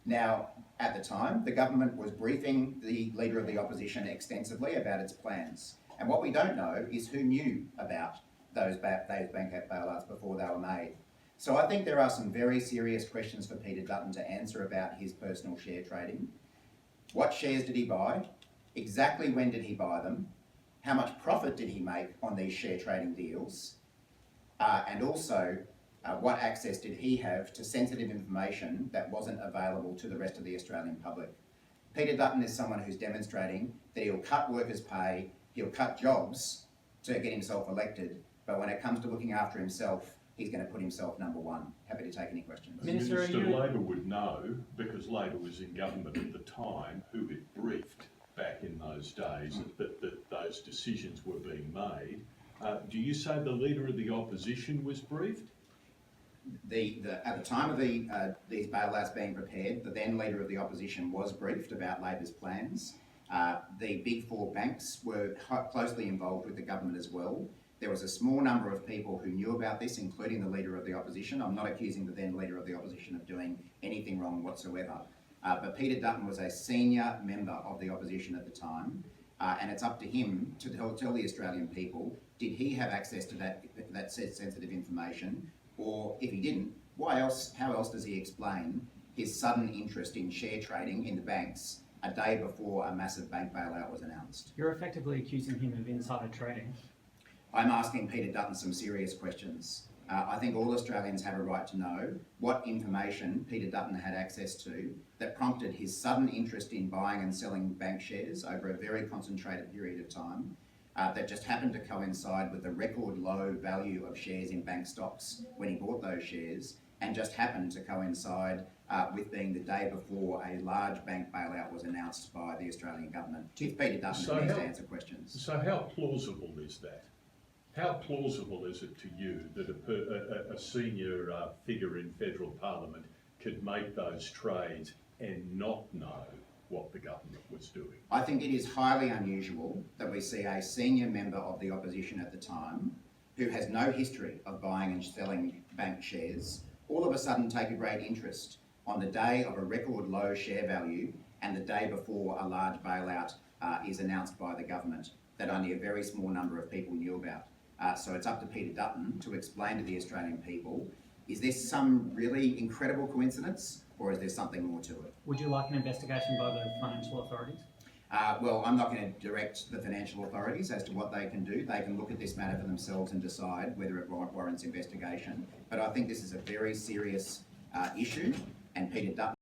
Now, at the time, the government was briefing the Leader of the Opposition extensively about its plans. And what we don't know is who knew about those bank bailouts before they were made. So I think there are some very serious questions for Peter Dutton to answer about his personal share trading. What shares did he buy? Exactly when did he buy them? How much profit did he make on these share trading deals? And also, what access did he have to sensitive information that wasn't available to the rest of the Australian public? Peter Dutton is someone who's demonstrating that he'll cut workers' pay, he'll cut jobs to get himself elected, but when it comes to looking after himself, he's going to put himself number one. Happy to take any questions. Minister, Labor would know, because Labor was in government at the time, who it briefed back in those days that those decisions were being made. Do you say the Leader of the Opposition was briefed? At the time of these bailouts being prepared, the then Leader of the Opposition was briefed about Labor's plans. The big four banks were closely involved with the government as well. There was a small number of people who knew about this, including the Leader of the Opposition. I'm not accusing the then Leader of the Opposition of doing anything wrong whatsoever. But Peter Dutton was a senior member of the opposition at the time, and it's up to him to tell the Australian people, did he have access to that sensitive information? Or if he didn't, how else does he explain his sudden interest in share trading in the banks a day before a massive bank bailout was announced? You're effectively accusing him of insider trading. I'm asking Peter Dutton some serious questions. I think all Australians have a right to know what information Peter Dutton had access to that prompted his sudden interest in buying and selling bank shares over a very concentrated period of time that just happened to coincide with the record low value of shares in bank stocks when he bought those shares, and just happened to coincide with being the day before a large bank bailout was announced by the Australian government. Chief Peter Dutton needs to answer questions. So how plausible is that? How plausible is it to you that a senior figure in federal parliament could make those trades and not know what the government was doing? I think it is highly unusual that we see a senior member of the opposition at the time, who has no history of buying and selling bank shares, all of a sudden take a great interest on the day of a record low share value and the day before a large bailout is announced by the government that only a very small number of people knew about. So it's up to Peter Dutton to explain to the Australian people, is this some really incredible coincidence, or is there something more to it? Would you like an investigation by the financial authorities? Well, I'm not going to direct the financial authorities as to what they can do. They can look at this matter for themselves and decide whether it warrants investigation. But I think this is a very serious issue, and Peter Dutton